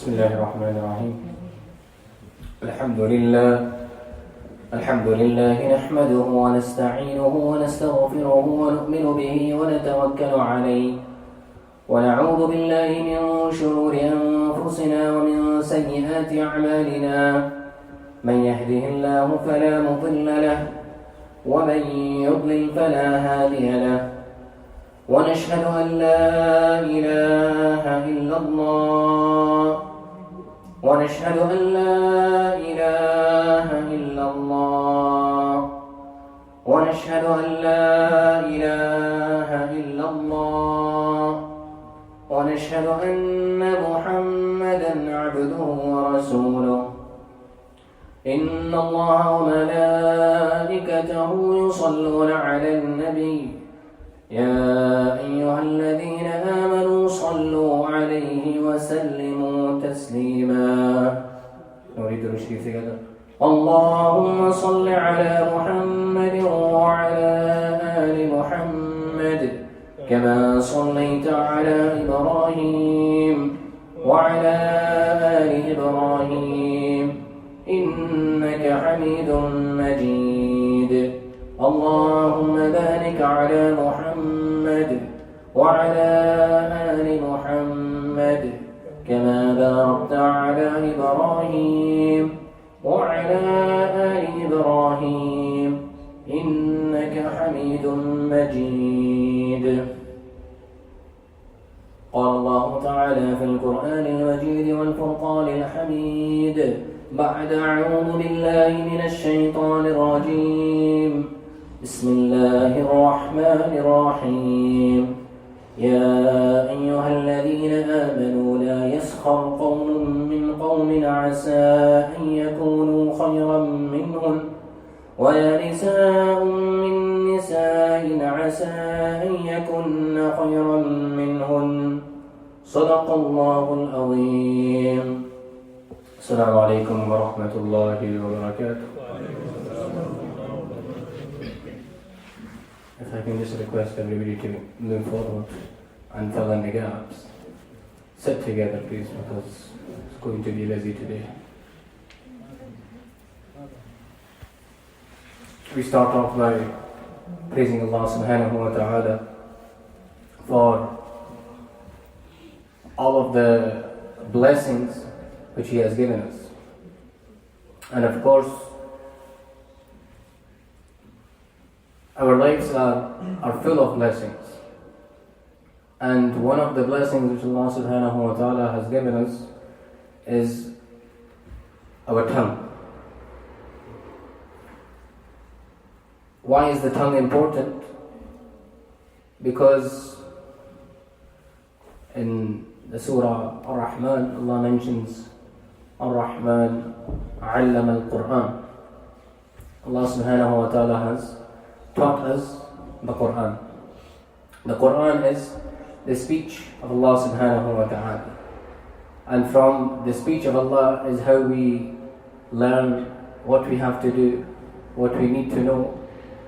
بسم الله الرحمن الرحيم. الحمد لله نحمده ونستعينه ونستغفره ونؤمن به ونتوكل عليه ونعوذ بالله من شرور أنفسنا ومن سيئات أعمالنا. من يهده الله فلا مضل له ومن يضلل فلا هادي له. ونشهد أن لا إله إلا الله ونشهد أن لا إله إلا الله ونشهد أن لا إله إلا الله ونشهد أن محمدا عبده ورسوله. إن الله وملائكته يصلون على النبي يا أيها الذين آمنوا صلوا عليه وسلموا تسليما. نريد الشريف together. اللهم صل على محمد وعلى آل محمد كما صليت على إبراهيم وعلى آل إبراهيم إنك حميد مجيد. اللهم بارك على محمد وعلى آل محمد كما باركت على إبراهيم وعلى آل إبراهيم إنك حميد مجيد. قال الله تعالى في القرآن المجيد والفرقان الحميد بعد أعوذ بالله من الشيطان الرجيم. بسم الله الرحمن الرحيم. يا أيها الذين آمنوا لا يسخر قوم من قوم عسى أن يكونوا خيرا منهم ولا نساء من نساء عسى أن يكن خيرا منهن. صدق الله العظيم. السلام عليكم ورحمة الله وبركاته. If I can just request everybody to move forward and fill in the gaps. Sit together please, because it's going to be busy today. We start off by praising Allah subhanahu wa ta'ala for all of the blessings which He has given us. And of course, our lives are full of blessings. And one of the blessings which Allah subhanahu wa ta'ala has given us is our tongue. Why is the tongue important? Because in the surah Ar-Rahman, Allah mentions Ar-Rahman Allama al-Quran. Allah subhanahu wa ta'ala has taught us the Quran. The Quran is the speech of Allah subhanahu wa ta'ala. And from the speech of Allah is how we learn what we have to do, what we need to know,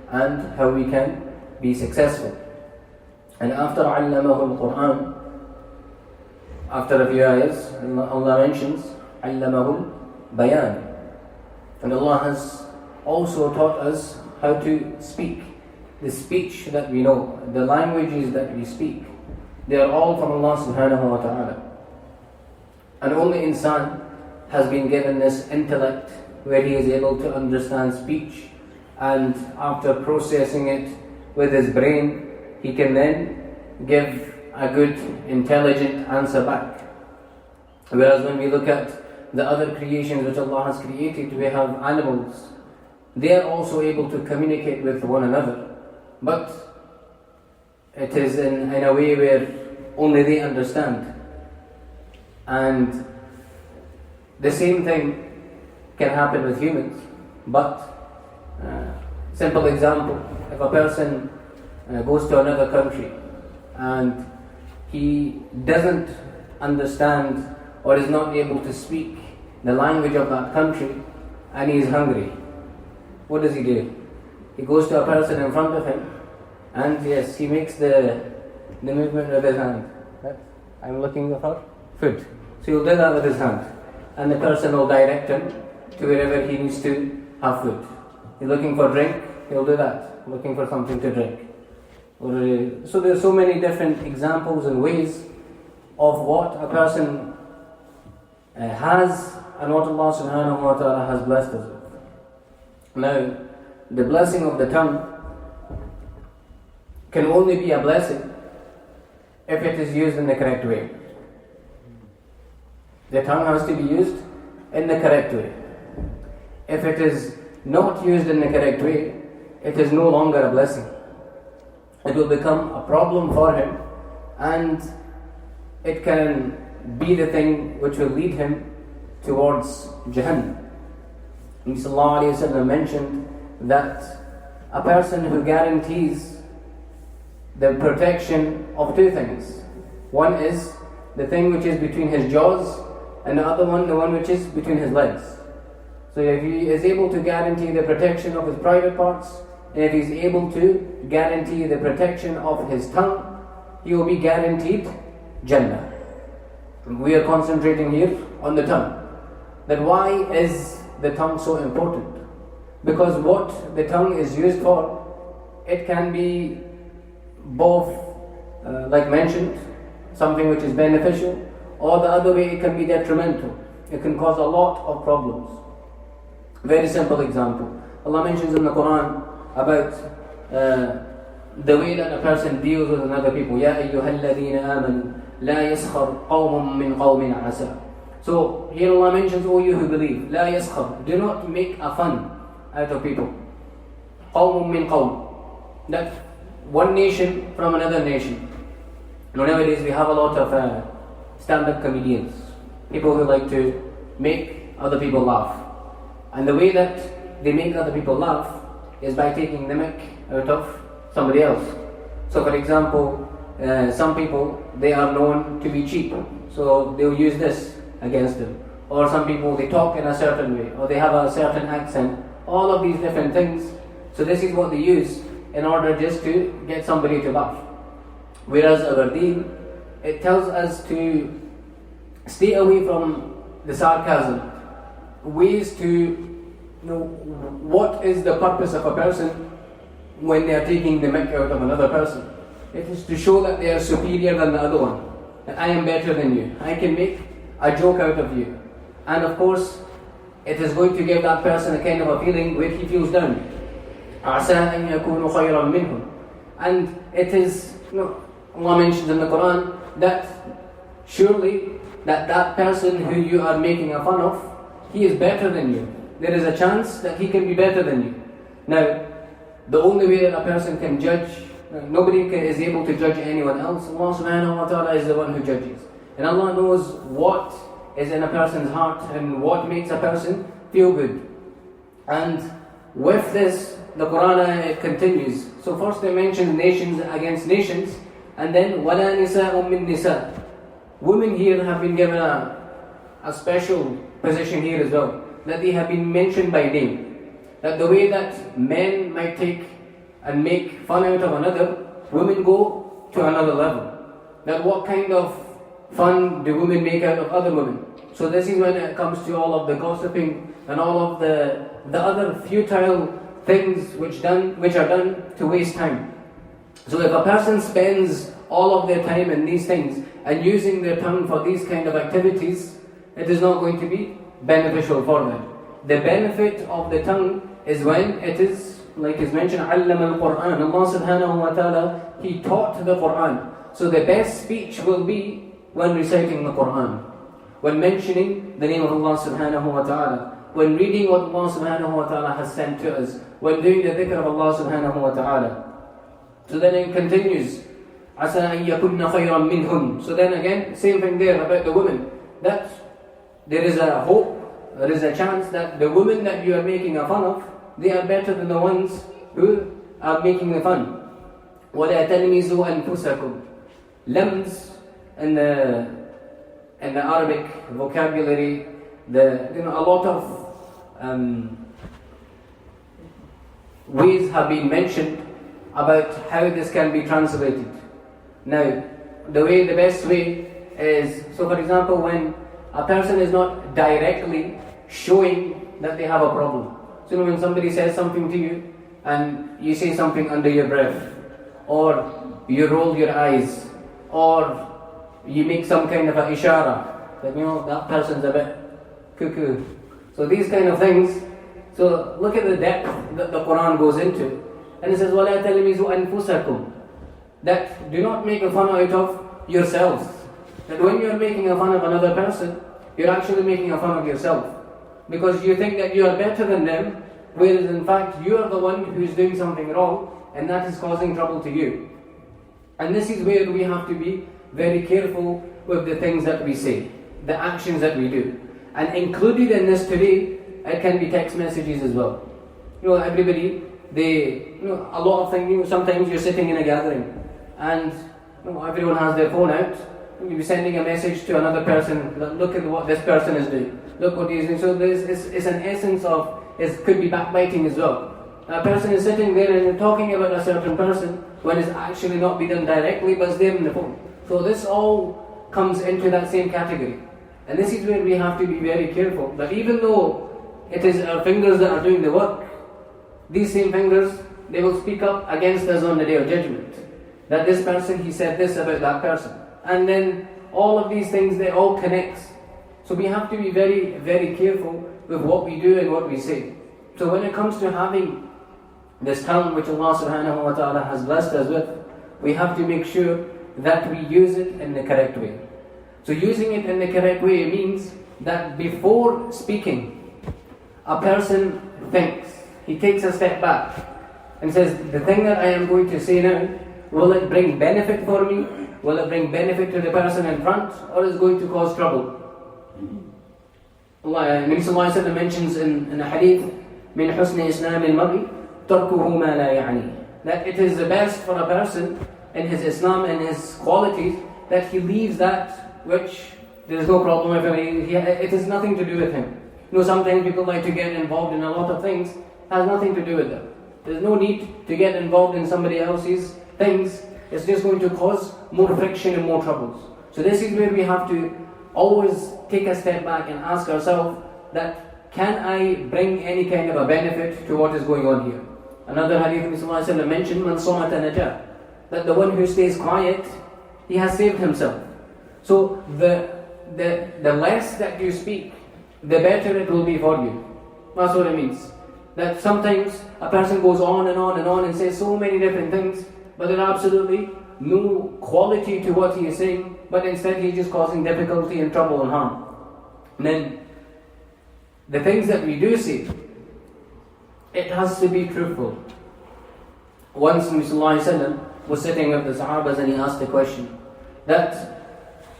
and how we can be successful. And after Allamahu al-Quran, after a few ayahs, Allah mentions Allamahu al-Bayan. And Allah has also taught us how to speak. The speech that we know, the languages that we speak, they are all from Allah subhanahu wa ta'ala. And only insan has been given this intellect where he is able to understand speech, and after processing it with his brain, he can then give a good, intelligent answer back. Whereas when we look at the other creations which Allah has created, we have animals. They are also able to communicate with one another, but it is in a way where only they understand. And the same thing can happen with humans. But simple example, if a person goes to another country and he doesn't understand or is not able to speak the language of that country, and he is hungry, what does he do? He goes to a person in front of him, and yes, he makes the movement of his hand. I'm looking for food. So he'll do that with his hand. And the person will direct him to wherever he needs to have food. He's looking for drink, he'll do that. Looking for something to drink. So there's so many different examples and ways of what a person has and what Allah subhanahu wa ta'ala has blessed us with. Now, the blessing of the tongue can only be a blessing if it is used in the correct way. The tongue has to be used in the correct way. If it is not used in the correct way, it is no longer a blessing. It will become a problem for him, and it can be the thing which will lead him towards Jahannam. Nabi sallallahu alayhi wa sallam mentioned that a person who guarantees the protection of two things. One is the thing which is between his jaws, and the other one, the one which is between his legs. So if he is able to guarantee the protection of his private parts, and if he is able to guarantee the protection of his tongue, he will be guaranteed Jannah. We are concentrating here on the tongue. That why is the tongue so important? Because what the tongue is used for, it can be both, like mentioned, something which is beneficial, or the other way it can be detrimental. It can cause a lot of problems. Very simple example. Allah mentions in the Quran about the way that a person deals with another people. Ya ayyuhal ladhina amanu la yaskhar qawmun min qawmin asa. So here Allah mentions, O you who believe, la yaskhar, do not make a fun out of people. Qawmun min qawm, that one nation from another nation. Nowadays we have a lot of stand-up comedians, people who like to make other people laugh. And the way that they make other people laugh is by taking the mick out of somebody else. So for example, some people, they are known to be cheap, so they'll use this against them. Or some people, they talk in a certain way, or they have a certain accent, all of these different things. So this is what they use in order just to get somebody to laugh. Whereas our deen, it tells us to stay away from the sarcasm, ways to know what is the purpose of a person when they are taking the mick out of another person. It is to show that they are superior than the other one, that I am better than you, I can make a joke out of you. And of course, it is going to give that person a kind of a feeling where he feels down. And it is, Allah mentions in the Quran that surely that person who you are making a fun of, he is better than you. There is a chance that he can be better than you. Now, the only way that a person can judge, nobody is able to judge anyone else. Allah subhanahu wa ta'ala is the one who judges. And Allah knows what is in a person's heart and what makes a person feel good. And with this, the Quran it continues. So first they mention nations against nations, and then وَلَا نِسَاءٌ مِّن نِسَاءٍ. Women here have been given a special position here as well, that they have been mentioned by name. That the way that men might take and make fun out of another, women go to another level. That what kind of fun do women make out of other women? So this is when it comes to all of the gossiping and all of the other futile things which are done to waste time. So if a person spends all of their time in these things and using their tongue for these kind of activities, it is not going to be beneficial for them. The benefit of the tongue is when it is, like is mentioned, عَلَّمَ الْقُرْآنِ. Allah subhanahu wa ta'ala, He taught the Quran. So the best speech will be when reciting the Quran, when mentioning the name of Allah subhanahu wa ta'ala, when reading what Allah subhanahu wa ta'ala has sent to us, when doing the dhikr of Allah subhanahu wa ta'ala. So then it continues, عَسَىٰ أَن يَكُنَّ خَيْرًا مِّنْهُمْ. So then again, same thing there about the women, that there is a hope, there is a chance that the women that you are making a fun of, they are better than the ones who are making the fun. وَلَا تَلْمِزُوا أَنفُسَكُمْ. Lams in the Arabic vocabulary, a lot of ways have been mentioned about how this can be translated. Now, the best way is, so for example, when a person is not directly showing that they have a problem. So when somebody says something to you and you say something under your breath, or you roll your eyes, or you make some kind of a ishara, that that person's a bit cuckoo. So these kind of things, so look at the depth that the Quran goes into. And it says, وَلَا تَلْمِزُوا أَنفُسَكُمْ, that do not make a fun out of yourselves. That when you're making a fun of another person, you're actually making a fun of yourself. Because you think that you are better than them, whereas in fact you are the one who is doing something wrong, and that is causing trouble to you. And this is where we have to be very careful with the things that we say, the actions that we do. And included in this today, it can be text messages as well. Everybody, a lot of things, sometimes you're sitting in a gathering, and everyone has their phone out, and you'll be sending a message to another person, look at what this person is doing, look what he's doing. So it's an essence of, it could be backbiting as well. A person is sitting there and talking about a certain person when it's actually not be done directly, but it's there in the phone. So this all comes into that same category. And this is where we have to be very careful, that even though it is our fingers that are doing the work, these same fingers, they will speak up against us on the day of judgment. That this person, he said this about that person. And then all of these things, they all connect. So we have to be very, very careful with what we do and what we say. So when it comes to having this tongue which Allah subhanahu wa ta'ala has blessed us with, we have to make sure that we use it in the correct way. So using it in the correct way means that before speaking, a person thinks, he takes a step back and says, the thing that I am going to say now, will it bring benefit for me? Will it bring benefit to the person in front, or is it going to cause trouble? Nabi Sallallahu Alaihi Wasallam mentions in a hadith, min husni islam al-mar'i tarkuhu ma la ya'ni, that it is the best for a person in his Islam and his qualities that he leaves that which there is no problem with him. It has nothing to do with him. Sometimes people like to get involved in a lot of things, has nothing to do with them. There's no need to get involved in somebody else's things. It's just going to cause more friction and more troubles. So this is where we have to always take a step back and ask ourselves that, can I bring any kind of a benefit to what is going on here? Another hadith Nabi mentioned, man somata najah, that the one who stays quiet, he has saved himself. So the less that you speak, the better it will be for you. That's what it means. That sometimes a person goes on and on and on and says so many different things, but there's absolutely no quality to what he is saying, but instead he's just causing difficulty and trouble and harm. And then the things that we do say, it has to be truthful. Once Nabi Sallallahu Alaihi Wasallam was sitting with the Sahabas and he asked the question that,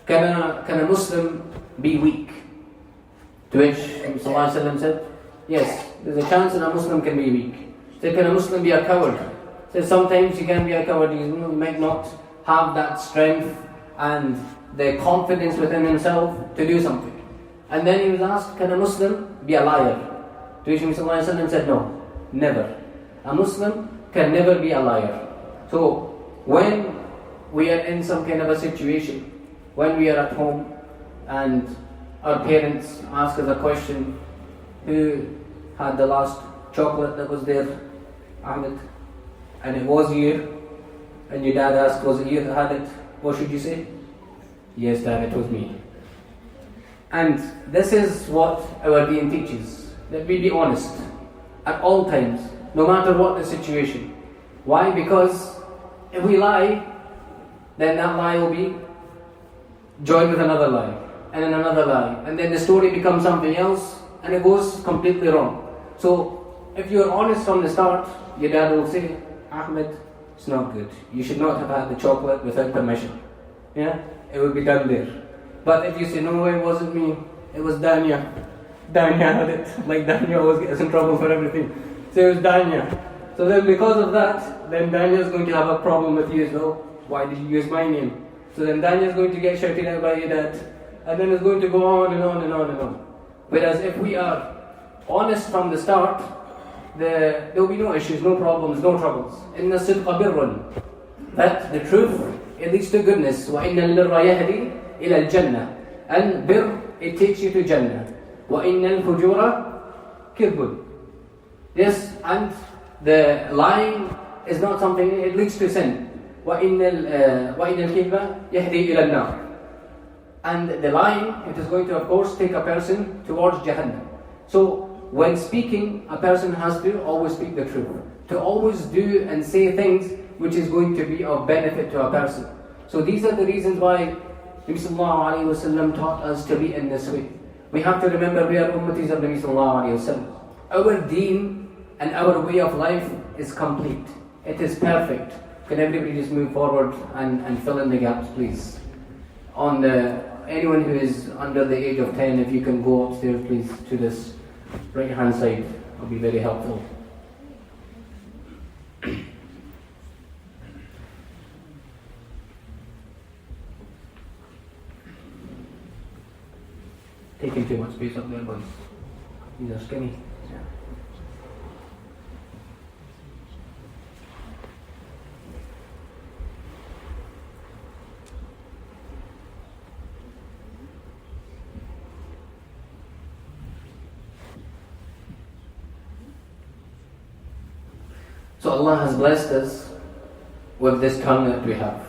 can a Muslim be weak? To which Nabi Sallallahu Alaihi Wasallam said, yes, there's a chance that a Muslim can be weak. He said, can a Muslim be a coward? He said, sometimes you can be a coward, you might not have that strength and the confidence within himself to do something. And then he was asked, can a Muslim be a liar? To which Nabi Sallallahu Alaihi Wasallam said, no, never. A Muslim can never be a liar. So when we are in some kind of a situation, when we are at home and our parents ask us a question, who had the last chocolate that was there? Ahmed. And it was you. And your dad asked, was it you that had it? What should you say? Yes, Dad, it was me. And this is what our deen teaches, that we be honest at all times, no matter what the situation. Why? Because if we lie, then that lie will be joined with another lie, and then another lie, and then the story becomes something else, and it goes completely wrong. So if you're honest from the start, your dad will say, Ahmed, it's not good. You should not have had the chocolate without permission. Yeah? It will be done there. But if you say, no, it wasn't me, it was Danya. Danya had it. Like Danya always gets in trouble for everything. So it was Danya. So then because of that, then Danya is going to have a problem with you as well. Why did you use my name? So then Danya is going to get shouted out by your dad. And then it's going to go on and on and on and on. Whereas if we are honest from the start, there will be no issues, no problems, no troubles. Inna sidqa birrun. That the truth, it leads to goodness. Wa inna al-birra yahdi ila al-jannah. And birr it takes you to Jannah. وَإِنَّ الْفُجُورَ كِذْبٌ. Yes, and the lying is not something, it leads to sin. وَإِنَّ الْكِذْبَ يَهْدِي إِلَى النَّارِ. And the lying, it is going to, of course, take a person towards Jahannam. So, when speaking, a person has to always speak the truth. To always do and say things which is going to be of benefit to a person. So these are the reasons why Nabi Sallallahu Alaihi Wasallam taught us to be in this way. We have to remember we are ummatis of Nabi Sallallahu Alaihi Wasallam. Our deen and our way of life is complete. It is perfect. Can everybody just move forward and fill in the gaps, please? Anyone who is under the age of 10, if you can go upstairs, please, to this right hand side, it will be very helpful. Taking too much space up there, boys. These are skinny. Yeah. So Allah has blessed us with this tongue that we have.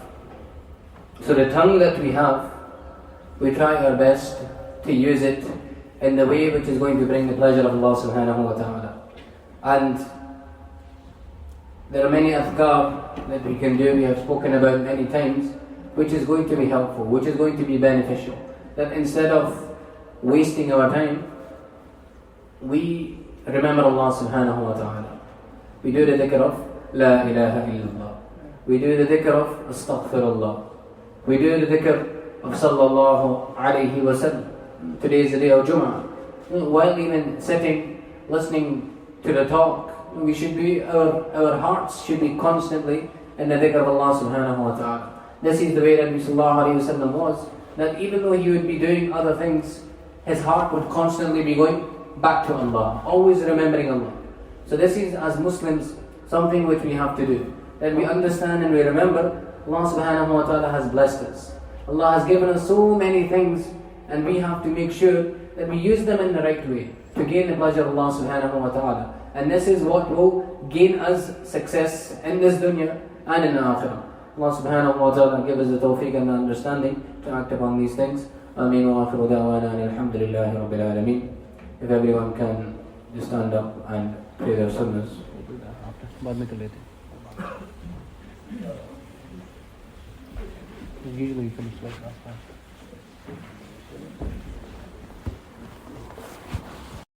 So the tongue that we have, we try our best to use it in the way which is going to bring the pleasure of Allah subhanahu wa ta'ala. And there are many adhkar that we can do, we have spoken about many times, which is going to be helpful, which is going to be beneficial. That instead of wasting our time, we remember Allah subhanahu wa ta'ala. We do the dhikr of La ilaha illallah. We do the dhikr of Astaghfirullah. We do the dhikr of Sallallahu alayhi wa sallam. Today is the day of Jum'ah. While even sitting, listening to the talk, we should be, our hearts should be constantly in the dhikr of Allah subhanahu wa ta'ala. This is the way that Sallallahu alayhi wa sallam was. That even though he would be doing other things, his heart would constantly be going back to Allah. Always remembering Allah. So this is, as Muslims, something which we have to do. That we understand and we remember Allah subhanahu wa ta'ala has blessed us. Allah has given us so many things, and we have to make sure that we use them in the right way to gain the pleasure of Allah subhanahu wa ta'ala. And this is what will gain us success in this dunya and in the akhirah. Allah subhanahu wa ta'ala give us the tawfiq and the understanding to act upon these things. Ameen wa akhiru da'wana alhamdulillahi rabbil alameen. If everyone can just stand up and pray their sunnahs. We'll do that after. बाद में कर लेते हैं. Usually you finish like that.